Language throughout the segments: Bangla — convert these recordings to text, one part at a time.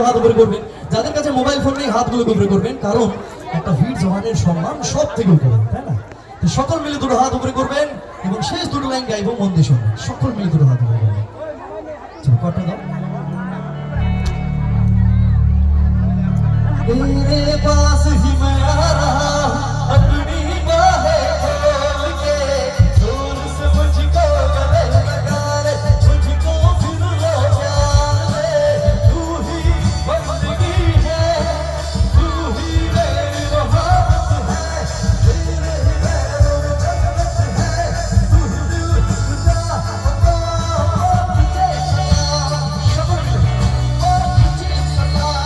হাত উপরে করবেন। যাদের কাছে মোবাইল ফোন নেই হাতগুলো উপরে করবেন, কারণ একটা বীর জওয়ানের সম্মান সব থেকে উপরে, তাই না? তো সকল মিলে দুটো হাত উপরে করবেন এবং শেষ দুটো লাইন গাইবো, মন দিয়ে শুনবেন। সকল মিলে দুটো হাত উপরে করবেন। চলো কটা দাও। तेरे पास ही मैं आ रहा हूँ अपनी बाहें खोल के, दूर से मुझको गले लगा ले, मुझको फिर लो जान ले। तू ही बंदगी है, तू ही मेरी मोहब्बत है, तेरे ही पैरों में जन्नत है, तू ही दिल खुदा तुझे सलाम, शक्ल और तुझे सलाम।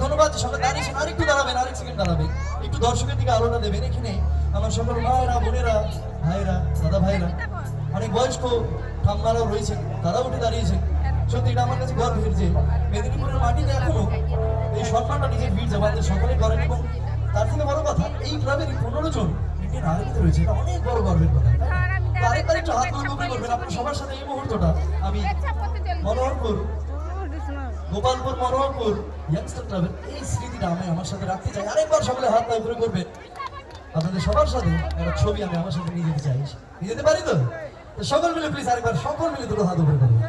ধন্যবাদ। সবাই দাঁড়িয়েছেন, আরেকটু দাঁড়াবেন, আরেক সেকেন্ড দাঁড়াবেন, একটু দর্শকের দিকে আলোটা দেবেন। এখানে আমার সকল মায়েরা, বোনেরা, ভাইরা, দাদা ভাইরা, অনেক বয়স্ক ঠাম্মারাও রয়েছেন, তারাও উঠে দাঁড়িয়েছেন। সত্যি এটা আমার কাছে গর্বের যে মেদিনীপুরের মাটিতে এখনো এই সম্মানটা নিজের বীর জওয়ানদের সকলে করেন। এবং তার থেকে বড় কথা, এই ক্লাবের 15 জন ইন্ডিয়ান আর্মিতে রয়েছে, এটা অনেক বড় গর্বের কথা। আরেকবার একটু হাত উপরে করবেন আপনার সবার সাথে। এই মুহূর্তটা আমি মনোহরপুর, গোপালপুর, মনোহরপুর ইয়াংস্টার ক্লাবের এই স্মৃতিটা আমি আমার সাথে রাখতে চাই। আরেকবার সকলে হাত উপরে করবেন। আপনাদের সবার সাথে একটা ছবি আমি আমার সাথে নিয়ে যেতে চাই। নিয়ে যেতে পারি তো? সকল মিলে প্লিজ আরেকবার সকল মিলে দুটো হাত উপরে করবেন।